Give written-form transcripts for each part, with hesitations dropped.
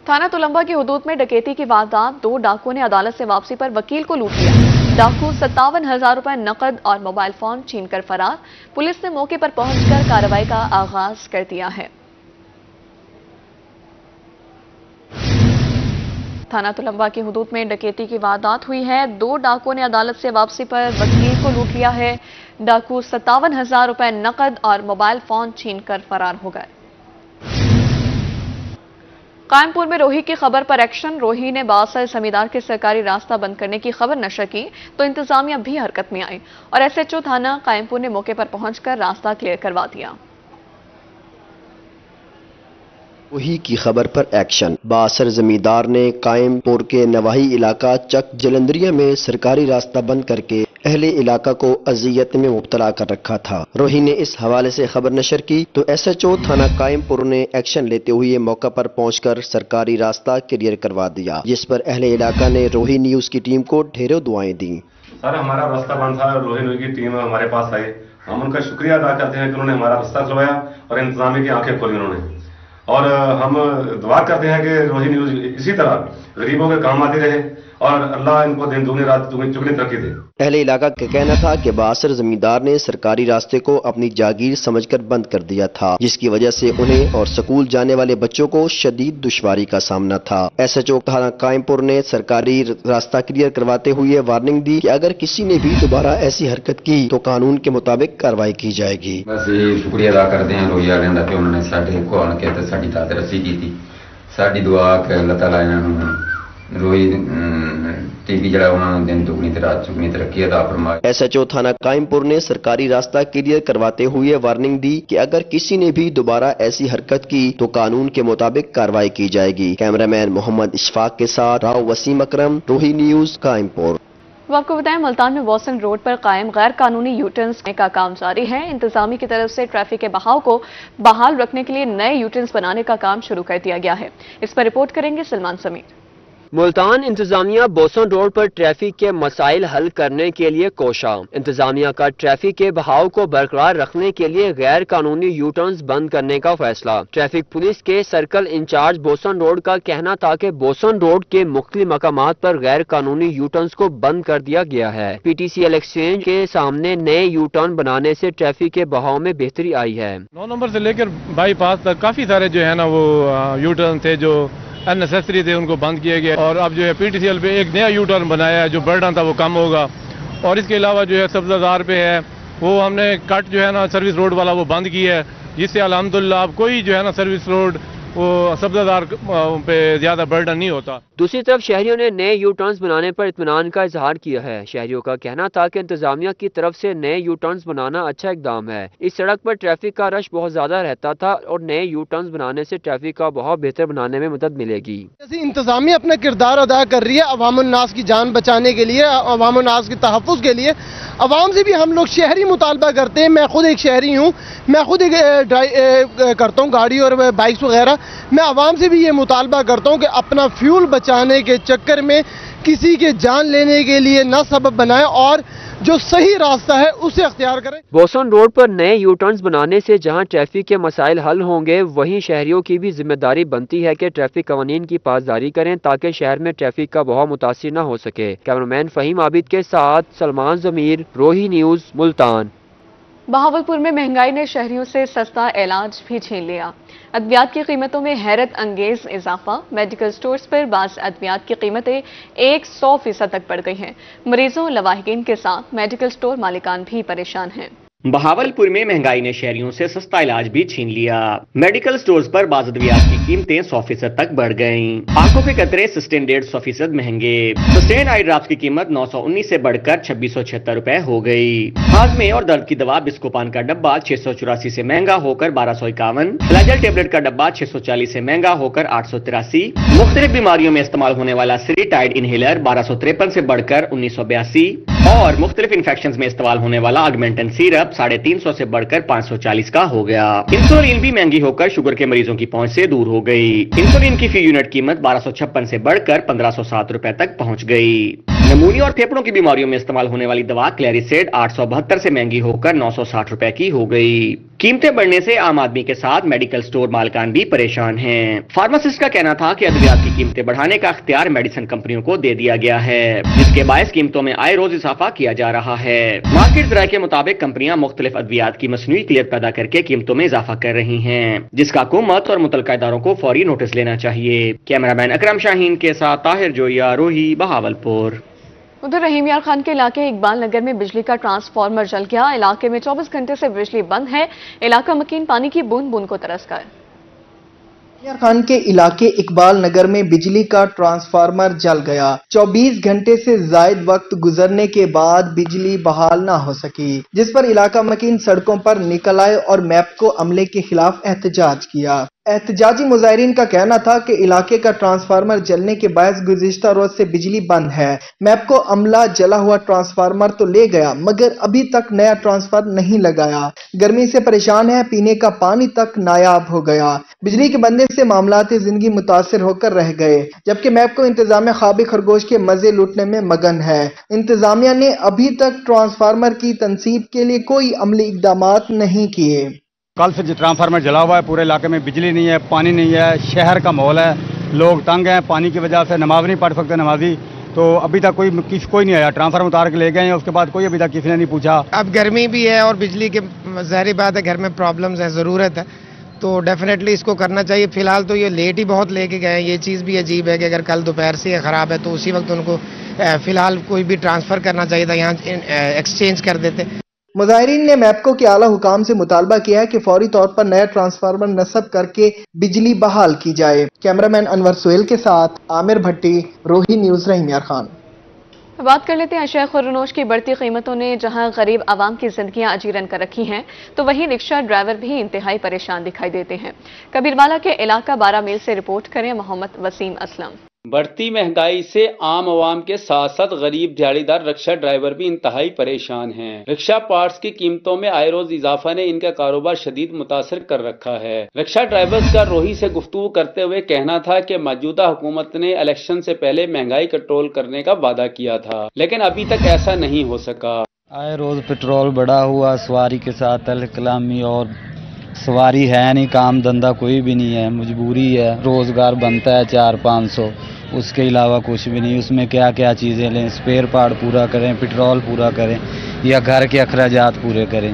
थाना तुलंबा की हुदूद में डकैती की वारदात। 2 डाकुओं ने अदालत से वापसी पर वकील को लूट लिया। डाकू 57,000 रुपए नकद और मोबाइल फोन छीनकर फरार। पुलिस ने मौके पर पहुंचकर कार्रवाई का आगाज कर दिया है। थाना तुलंबा की हुदूद में डकैती की वारदात हुई है। 2 डाकुओं ने अदालत से वापसी पर वकील को लूट लिया है। डाकू 57,000 रुपए नकद और मोबाइल फोन छीनकर फरार हो गए। कायमपुर में रोही की खबर पर एक्शन। रोही ने बासर जमींदार के सरकारी रास्ता बंद करने की खबर नशर की तो इंतजामिया भी हरकत में आई और एसएचओ थाना कायमपुर ने मौके पर पहुंचकर रास्ता क्लियर करवा दिया। रोही की खबर पर एक्शन। बासर जमींदार ने कायमपुर के नवाही इलाका चक जलंधरिया में सरकारी रास्ता बंद करके अहले इलाका को अजियत में मुब्तला कर रखा था। रोही ने इस हवाले से खबर नशर की तो एसएचओ थाना कायमपुर ने एक्शन लेते हुए मौका पर पहुंचकर सरकारी रास्ता क्लियर करवा दिया, जिस पर अहले इलाका ने रोही न्यूज की टीम को ढेरों दुआएं दी। सर, हमारा रास्ता बंद था, रोही न्यूज की टीम हमारे पास आई। हम उनका शुक्रिया अदा करते हैं कि उन्होंने हमारा रास्ता खुलवाया और इंतजामिया की आंखें खोली उन्होंने। और हम दुआ करते हैं कि रोही न्यूज इसी तरह गरीबों के काम आती रहे और अल्लाह इनको दिन दूनी रात चुगनी तरक्की दे। अहले इलाका का कहना था कि बासर जमींदार ने सरकारी रास्ते को अपनी जागीर समझकर बंद कर दिया था, जिसकी वजह से उन्हें और स्कूल जाने वाले बच्चों को शदीद दुश्वारी का सामना था। एसएचओ थाना कायमपुर ने सरकारी रास्ता क्लियर करवाते हुए वार्निंग दी कि अगर किसी ने भी दोबारा ऐसी हरकत की तो कानून के मुताबिक कार्रवाई की जाएगी। बस ये शुक्रिया अदा करते हैं रोही वाले का कि उन्होंने साडे को आन के साडी दाद रसी की थी। साडी दुआ कि अल्लाह ताला इन्होंने रोही टीवी जड़ा उन्होंने दिन दुगनी रात चुगनी तरक्की अदा फरमाए। एसएचओ थाना कायमपुर ने सरकारी रास्ता क्लियर करवाते हुए वार्निंग दी कि अगर किसी ने भी दोबारा ऐसी हरकत की तो कानून के मुताबिक कार्रवाई की जाएगी। कैमरामैन मोहम्मद इशफाक के साथ राव वसीम अकरम, रोही न्यूज, कायमपुर। वो आपको बताएं, मुल्तान में वॉसन रोड पर कायम गैर कानूनी यूटर्न्स का काम जारी है। इंतजामी की तरफ से ट्रैफिक के बहाव को बहाल रखने के लिए नए यूटर्न्स बनाने का काम शुरू कर दिया गया है। इस पर रिपोर्ट करेंगे सलमान समीर। मुल्तान इंतजामिया बोसन रोड पर ट्रैफिक के मसाइल हल करने के लिए कोशा। इंतजामिया का ट्रैफिक के बहाव को बरकरार रखने के लिए गैर कानूनी यूटर्न्स बंद करने का फैसला। ट्रैफिक पुलिस के सर्कल इंचार्ज बोसन रोड का कहना था कि बोसन रोड के मुख्तलिफ मकामात पर गैर कानूनी यूटर्न्स को बंद कर दिया गया है। पीटीसीएल एक्सचेंज के सामने नए यूटर्न बनाने से ट्रैफिक के बहाव में बेहतरी आई है। 9 नंबर से लेकर बाईपास तक काफी सारे जो है ना वो यूटर्न थे जो अननेसेसरी थे, उनको बंद किया गया और अब जो है पीटीसीएल पे एक नया यू टर्न बनाया है, जो बर्डन था वो कम होगा। और इसके अलावा जो है सब्जादार पे है वो हमने कट जो है ना सर्विस रोड वाला वो बंद किया है, जिससे अल्हम्दुलिल्लाह अब कोई जो है ना सर्विस रोड वो सब्जादार पे ज्यादा बर्डन नहीं होता। दूसरी तरफ शहरियों ने नए यू टर्न्स बनाने पर इत्मीनान का इजहार किया है। शहरियों का कहना था कि इंतजामिया की तरफ से नए यू टर्न्स बनाना अच्छा इकदाम है। इस सड़क पर ट्रैफिक का रश बहुत ज्यादा रहता था और नए यू टर्न्स बनाने से ट्रैफिक का बहाव बेहतर बनाने में मदद मिलेगी। इंतजामिया अपना किरदार अदा कर रही है अवामुन्नास की जान बचाने के लिए, अवामुन्नास के तहफ़्फ़ुज़ के लिए। अवाम से भी हम लोग शहरी मुतालबा करते हैं। मैं खुद एक शहरी हूँ, मैं खुद एक करता हूँ गाड़ी और बाइक्स वगैरह। मैं आवाम से भी ये मुतालबा करता हूँ कि अपना फ्यूल बचाने के चक्कर में किसी के जान लेने के लिए न सबब बनाएं और जो सही रास्ता है उसे अख्तियार करें। बोसन रोड पर नए यू टर्न्स बनाने से जहां ट्रैफिक के मसाइल हल होंगे, वहीं शहरियों की भी जिम्मेदारी बनती है कि ट्रैफिक कवानीन की पासदारी करें ताकि शहर में ट्रैफिक का बहाव मुतासिर न हो सके। कैमरामैन फहीम आबिद के साथ सलमान जमीर, रोही न्यूज, मुल्तान। बहावलपुर में महंगाई ने शहरियों से सस्ता इलाज भी छीन लिया। अद्वियात की कीमतों में हैरत अंगेज इजाफा। मेडिकल स्टोर्स पर बाज़ अद्वियात की कीमतें 100% तक बढ़ गई हैं। मरीजों, लवाहिकीन के साथ मेडिकल स्टोर मालिकान भी परेशान हैं। बहावलपुर में महंगाई ने शहरियों से सस्ता इलाज भी छीन लिया। मेडिकल स्टोर्स पर बाज़ अद्वियात की कीमतें 100% तक बढ़ गईं। आंखों के कतरे सस्टेन 150% महंगे। सस्टेन आई ड्रॉप्स की कीमत 919 से बढ़कर 2676 रुपए हो गई। हाजमे और दर्द की दवा बिस्कोपान का डब्बा 684 से महंगा होकर 1251। फ्लैजल टेबलेट का डब्बा 640 से महंगा होकर 883। मुख्तलिफ बीमारियों में इस्तेमाल होने वाला सिरिटाइड इनहेलर 1253 से बढ़कर 1982 और मुख्तलिफ इन्फेक्शन में इस्तेमाल होने वाला ऑगमेंटन सिरप 350 से बढ़कर 540 का हो गया। इंसुलिन भी महंगी होकर शुगर के मरीजों की पहुंच से दूर हो गई। इंसुलिन की फी यूनिट कीमत 1256 से बढ़कर 1507 रुपए तक पहुंच गई। नमूनी और फेफड़ों की बीमारियों में इस्तेमाल होने वाली दवा क्लेरिसेड 872 से महंगी होकर 960 रुपए की हो गई। कीमतें बढ़ने से आम आदमी के साथ मेडिकल स्टोर मालिकान भी परेशान हैं। फार्मासिस्ट का कहना था कि अद्वियात की कीमतें बढ़ाने का इख्तियार मेडिसिन कंपनियों को दे दिया गया है, जिसके बायस कीमतों में आए रोज इजाफा किया जा रहा है। मार्केट ज़राए के मुताबिक कंपनियां मुख्तलिफ अद्वियात की मसनूई किल्लत पैदा करके कीमतों में इजाफा कर रही हैं, जिसका हुकूमत और मुतल्लिका इदारों को फौरी नोटिस लेना चाहिए। कैमरामैन अकरम शाहीन के साथ ताहिर जोया, रोही, बहावलपुर। उधर रहीम यार खान के इलाके इकबाल नगर में बिजली का ट्रांसफार्मर जल गया। इलाके में 24 घंटे से बिजली बंद है। इलाका मकीन पानी की बूंद बूंद को तरस गया। यार खान के इलाके इकबाल नगर में बिजली का ट्रांसफार्मर जल गया। 24 घंटे से जायद वक्त गुजरने के बाद बिजली बहाल ना हो सकी, जिस पर इलाका मकीन सड़कों पर निकल आए और मैपको अमले के खिलाफ एहतजाज किया। एहतजाजी मुजाहिरीन का कहना था कि इलाके का ट्रांसफार्मर जलने के बायस गुज़िश्ता रोज से बिजली बंद है। मैपको अमला जला हुआ ट्रांसफार्मर तो ले गया, मगर अभी तक नया ट्रांसफार्मर नहीं लगाया। गर्मी से परेशान है, पीने का पानी तक नायाब हो गया। बिजली के बंदे से मामलाती जिंदगी मुतासिर होकर रह गए, जबकि मैपको इंतजामिया ख्वाबी खरगोश के मजे लूटने में मगन है। इंतजामिया ने अभी तक ट्रांसफार्मर की तनसीब के लिए कोई अमली इकदामात नहीं किए। कल से ट्रांसफार्मर जला हुआ है, पूरे इलाके में बिजली नहीं है, पानी नहीं है, शहर का माहौल है, लोग तंग हैं, पानी की वजह से नमाज नहीं पढ़ सकते नमाजी। तो अभी तक कोई नहीं आया, ट्रांसफार्मर उतार के ले गए हैं, उसके बाद कोई अभी तक किसी ने नहीं पूछा। अब गर्मी भी है और बिजली के ज़ाहिर बात है घर में प्रॉब्लम्स है, ज़रूरत है, तो डेफिनेटली इसको करना चाहिए। फिलहाल तो ये लेट ही बहुत लेके गए हैं। ये चीज़ भी अजीब है कि अगर कल दोपहर से ख़राब है तो उसी वक्त उनको फिलहाल कोई भी ट्रांसफ़र करना चाहिए था, यहाँ एक्सचेंज कर देते। मुजाहिरीन ने मैपको के आला हुकाम से मुतालबा किया है कि फौरी तौर पर नया ट्रांसफार्मर नस्ब करके बिजली बहाल की जाए। कैमरामैन अनवर सुहेल के साथ आमिर भट्टी, रोही न्यूज़, रहीम यार खान। बात कर लेते हैं शेख खुर्रनोश की बढ़ती कीमतों ने जहां गरीब आवाम की जिंदगियां अजीरन कर रखी हैं, तो वहीं रिक्शा ड्राइवर भी इंतहाई परेशान दिखाई देते हैं। कबीरवाला के इलाका 12 मील से रिपोर्ट करें मोहम्मद वसीम असलम। बढ़ती महंगाई से आम आवाम के साथ साथ गरीब दिहाड़ीदार रिक्शा ड्राइवर भी इंतहाई परेशान हैं। रिक्शा पार्ट्स की कीमतों में आए रोज इजाफा ने इनका कारोबार शदीद मुतासर कर रखा है। रिक्शा ड्राइवर्स का रोही से गुफ्तगू करते हुए कहना था कि मौजूदा हुकूमत ने इलेक्शन से पहले महंगाई कंट्रोल करने का वादा किया था, लेकिन अभी तक ऐसा नहीं हो सका। आए रोज पेट्रोल बढ़ा हुआ, सवारी के साथ अल कलामी, और सवारी है नहीं, काम धंधा कोई भी नहीं है, मजबूरी है। रोजगार बनता है 400-500, उसके अलावा कुछ भी नहीं। उसमें क्या क्या चीज़ें लें, स्पेयर पार्ट पूरा करें, पेट्रोल पूरा करें, या घर के अखराजात पूरे करें।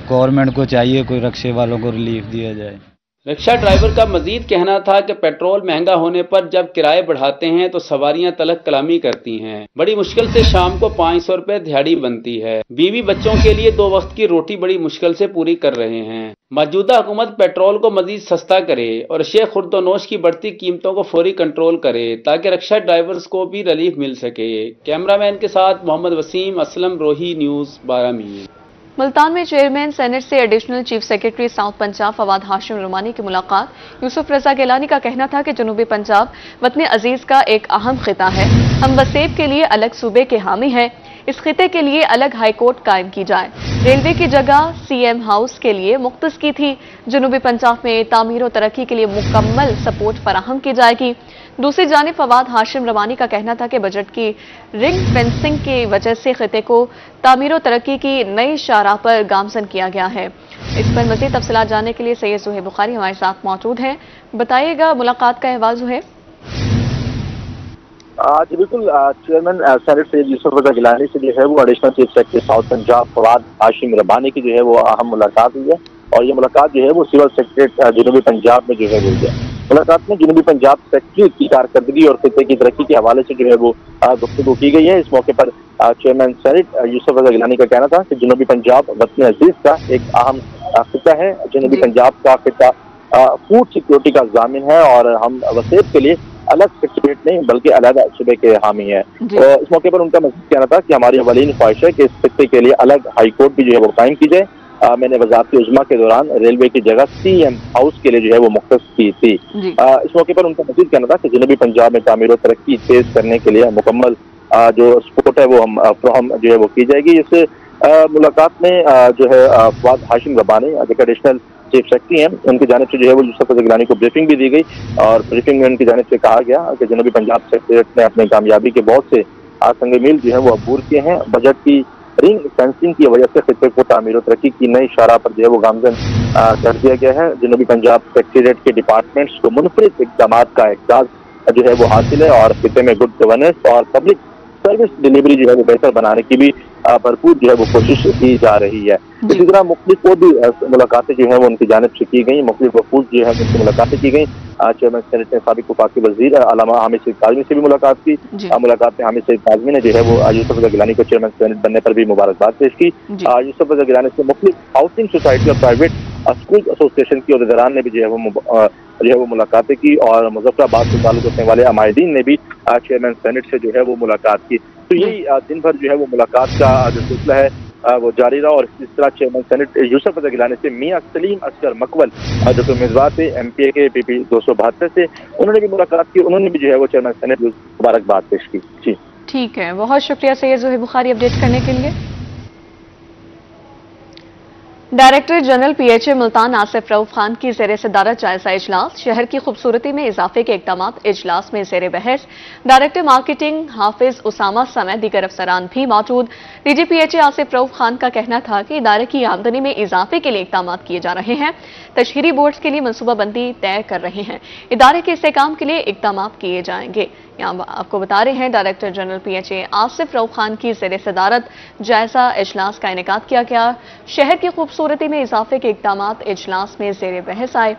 गवर्नमेंट को चाहिए कोई रिक्शे वालों को रिलीफ दिया जाए। रिक्शा ड्राइवर का मजीद कहना था कि पेट्रोल महंगा होने पर जब किराए बढ़ाते हैं तो सवारियां तलक कलामी करती हैं। बड़ी मुश्किल से शाम को 500 रुपए दिहाड़ी बनती है। बीवी बच्चों के लिए 2 वक्त की रोटी बड़ी मुश्किल से पूरी कर रहे हैं। मौजूदा हुकूमत पेट्रोल को मजीद सस्ता करे और शेख खुर्रनोश की बढ़ती कीमतों को फौरी कंट्रोल करे ताकि रिक्शा ड्राइवर्स को भी रिलीफ मिल सके। कैमरामैन के साथ मोहम्मद वसीम असलम, रोही न्यूज़, 12 मील। मुल्तान में चेयरमैन सेनेट से additional chief secretary south Punjab Fawad Hashim Rumani की मुलाकात। यूसुफ रजा गिलानी का कहना था कि जनूबी पंजाब वतन अजीज का एक अहम खिता है। हम वसेब के लिए अलग सूबे के हामी हैं। इस खिते के लिए अलग हाई कोर्ट कायम की जाए। रेलवे की जगह सीएम हाउस के लिए मुख्तस की थी। जनूबी पंजाब में तामीर और तरक्की के लिए मुकम्मल सपोर्ट फराहम की जाएगी। दूसरी जानिब फवाद हाशिम रवानी का कहना था कि बजट की रिंग फेंसिंग की वजह से खिते को तामीर और तरक्की की नई शाहराह पर गामजन किया गया है। इस पर मजीद तफसीलात जानने के लिए सैयद ज़ुहैब बुखारी हमारे साथ मौजूद हैं। बताइएगा मुलाकात का अहवाल ज़ुहैब। जी बिल्कुल, चेयरमैन सेनेट सैयद यूसुफ रजा गिलानी से जो है वो additional chief secretary south Punjab Fawad Hashim Rabbani की जो है वो अहम मुलाकात हुई है, और ये मुलाकात जो है वो सिविल सेक्रेटरी जनूबी पंजाब में जो है हुई है। मुलाकात में जनूबी पंजाब सेक्रेटरी की कारकर्दगी और खिते की तरक्की के हवाले से जो है वो गुफ्तगू की गई है। इस मौके पर चेयरमैन सेनेट यूसुफ रजा गिलानी का कहना था कि जनूबी पंजाब वतन अजीज का एक अहम खिता है। जनूबी पंजाब का खिता फूड सिक्योरिटी का ज़ामिन है और हम वसेब के लिए अलग सेक्रेटरीट नहीं बल्कि अलग सूबे के हामी हैं। तो इस मौके पर उनका मज़ीद कहना था कि हमारी अवलीन ख्वाहिश है कि इस खिते के लिए अलग हाई कोर्ट भी जो है वो कायम की जाए। मैंने वज़ारत उज़्मा के दौरान रेलवे की जगह सीएम हाउस के लिए जो है वो मुख्तस की थी। इस मौके पर उनका मज़ीद कहना था कि जनूबी पंजाब में तामीर और तरक्की तेज करने के लिए मुकम्मल जो सपोर्ट है वो हम फ्राहम जो है वो की जाएगी। इस मुलाकात में जो है फवाद हाशिम रबानी जो एडिशनल चीफ सेक्रेटरी हैं, उनकी जानिब से जो है वो यूसुफ रजा गिलानी को ब्रीफिंग भी दी गई, और ब्रीफिंग में उनकी जानिब से कहा गया कि जनूबी पंजाब सेक्रेटरीट ने अपनी कामयाबी के बहुत से संग मील जो है वो अबूर किए हैं। बजट की रिंग फेंसिंग की वजह से खिते को तामीर और तरक्की की नई शाहराह पर जो है वो गामजन कर दिया गया है। जनूबी पंजाब सेक्रेटेरिएट के डिपार्टमेंट्स को मुनफरिद इक़दाम का एहसास जो है वो हासिल है और खिते में गुड गवर्नेंस और पब्लिक सर्विस डिलीवरी जो है वो बेहतर बनाने की भी भरपूर जो है वो कोशिश की जा रही है। इसी तरह मुख्तलिफ और भी मुलाकातें जो है वो उनकी जानिब से की गई, मुख्तलिफ वफूद जो है उनकी मुलाकातें की गई। चेयरमैन सेनेट ने साबिक वफाकी वजीर अल्लामा हामिद सईद काज़मी से भी मुलाकात की। मुलाकात में हामिद सईद काज़मी ने जो है वो यूसुफ रज़ा गिलानी को चेयरमैन सेनेट बनने पर भी मुबारकबाद पेश की। यूसुफ रज़ा गिलानी से मुख्तलिफ हाउसिंग सोसाइटी और प्राइवेट स्कूल एसोसिएशन की अहदेदारान ने भी जो है वो मुलाकातें की और मुजफ्फराबाद से ताल्लुक रखने वाले अमायदीन ने भी चेयरमैन सेनेट से जो है वो मुलाकात की। तो यही दिन भर जो है वो मुलाकात का जो सिलसिला है वो जारी रहा और इस तरह चेयरमैन सेनेट यूसुफ रज़ा गिलानी से मियां सलीम असगर मकबल जो कि उम्मीदवार थे MPA के PP 272 से, उन्होंने भी मुलाकात की। उन्होंने भी जो है वो चेयरमैन सेनेट मुबारकबाद पेश की। जी ठीक है, बहुत शुक्रिया सैयद ज़ोहैब बुखारी अपडेट करने के लिए। Director general PHA Multan Asif Rauf Khan की ज़ेर सदारत जायजा इजलास, शहर की खूबसूरती में इजाफे के इक़दाम इजलास में ज़ेर बहस। डायरेक्टर मार्केटिंग हाफिज उसामा समेत दीगर अफसरान भी मौजूद। DG PHA आसिफ रऊफ खान का कहना था कि इदारे की आमदनी में इजाफे के लिए इक़दाम किए जा रहे हैं, तशहीरी बोर्ड्स के लिए मनसूबाबंदी तय कर रहे हैं, इदारे के इस्तेहकाम के लिए इक़दाम किए जाएंगे। यहाँ आपको बता रहे हैं director general PHA Asif Rauf Khan की ज़ेर सदारत जायजा इजलास का इनेकाद किया गया। शहर की खूबसूरती में इजाफे के इक़दाम इजलास में ज़ेर बहस आए।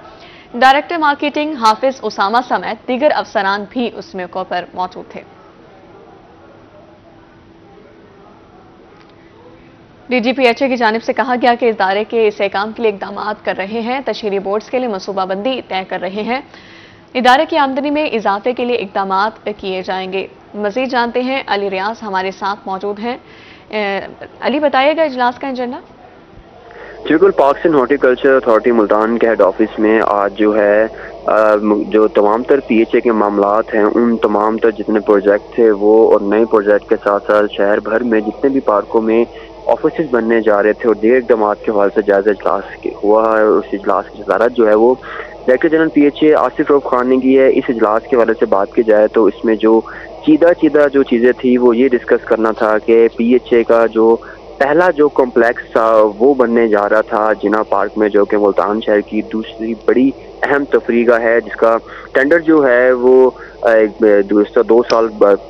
डायरेक्टर मार्केटिंग हाफिज उसामा समेत दीगर अफसरान भी उस मौके पर मौजूद थे। DG PHA की जानिब से कहा गया कि इदारे के इस्तेहकाम के लिए इक़दाम कर रहे हैं, तशहीरी बोर्ड्स के लिए मनसूबाबंदी तय कर रहे हैं, इदारे की आमदनी में इजाफे के लिए इक़दाम किए जाएंगे। मज़ीद जानते हैं, अली रियाज हमारे साथ मौजूद हैं। अली, बताइएगा इजलास का एजेंडा। बिल्कुल, parks and horticulture authority Multan के हेड ऑफिस में आज जो है जो तमाम तर PHA के मामलात हैं, उन तमाम तर जितने प्रोजेक्ट थे वो और नए प्रोजेक्ट के साथ साथ शहर भर में जितने भी पार्कों में ऑफिस बनने जा रहे थे और दीगर इक़दाम के हवाले से जायजा इजलास हुआ है। उस इजलास की सदारत जो है वो director general PHA Asif Rauf Khan ने की है। इस इजलास के हवाले से बात की जाए तो इसमें जो चीदा जो चीज़ें थी वो ये डिस्कस करना था कि PHA का जो पहला जो कॉम्प्लेक्स था वो बनने जा रहा था जिना पार्क में, जो कि मुल्तान शहर की दूसरी बड़ी अहम तफरीगा है, जिसका टेंडर जो है वो 2 साल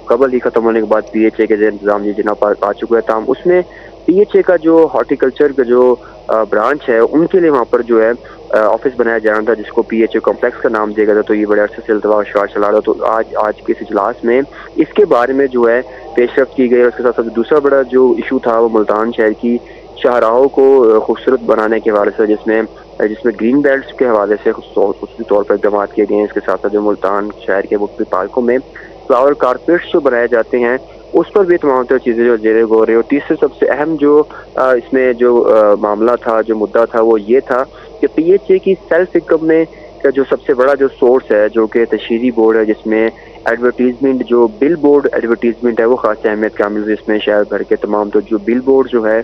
कबल ही ख़त्म होने के बाद PHA के इंतजाम ये जिना पार्क आ चुका है। ताम उसमें PHA का जो हॉर्टिकल्चर का जो ब्रांच है उनके लिए वहाँ पर जो है ऑफिस बनाया जा रहा था, जिसको PHA कॉम्प्लेक्स का नाम दिया गया था। तो ये बड़े अरसे से इल्तवा चला रहा। तो आज के इस इजलास में इसके बारे में जो है पेशरफ्त की गई। और उसके साथ साथ दूसरा बड़ा जो इशू था वो मुल्तान शहर की शाहराहों को खूबसूरत बनाने के हवाले से, जिसमें ग्रीन बेल्ट्स के हवाले से खुसूसी तौर पर इक़दाम किए गए हैं। इसके साथ साथ जो मुल्तान शहर के मुख्तलिफ पार्कों में फ्लावर कारपेट्स जो बनाए जाते हैं उस पर भी तमाम तरह चीज़ें जो जेर गौर है। और तीसरे सबसे अहम जो इसमें जो मामला था, जो मुद्दा था, वो ये था कि PHA की सेल्फ इनकम में का जो सबसे बड़ा जो सोर्स है जो कि तशहीरी बोर्ड है, जिसमें एडवर्टीजमेंट जो बिल बोर्ड एडवर्टीजमेंट है वो खास अहमियत का मिल, जिसमें शहर भर के तमाम तो जो बिल बोर्ड जो है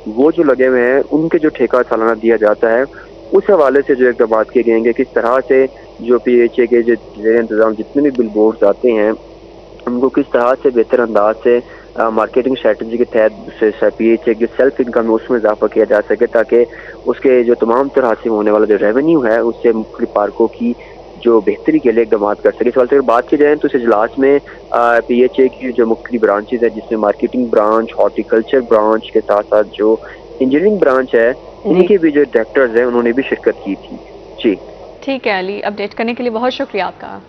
वो जो लगे हुए हैं उनके जो ठेका सालाना दिया जाता है, उस हवाले से जो इक़दाम किए गए किस तरह से जो PHA के जो ज़ेर इंतज़ाम जितने भी बिल बोर्ड्स आते हैं उनको किस तरह से बेहतर अंदाज से मार्केटिंग स्ट्रेटजी के तहत PHA की सेल्फ इनकम में उसमें इजाफा किया जा सके, ताकि उसके जो तमाम तरह हासिल होने वाला जो रेवेन्यू है उससे मुख्तलिफ पार्कों की जो बेहतरी के लिए इक़दाम कर सके। इस वाले से बात की जाए तो इस इजलास में PHA की जो मुख्तलिफ ब्रांचेज है, जिसमें मार्केटिंग ब्रांच, हॉर्टिकल्चर ब्रांच के साथ साथ जो इंजीनियरिंग ब्रांच है, इनके भी जो डायरेक्टर्स हैं उन्होंने भी शिरकत की थी। जी ठीक है अली, अपडेट करने के लिए बहुत शुक्रिया आपका।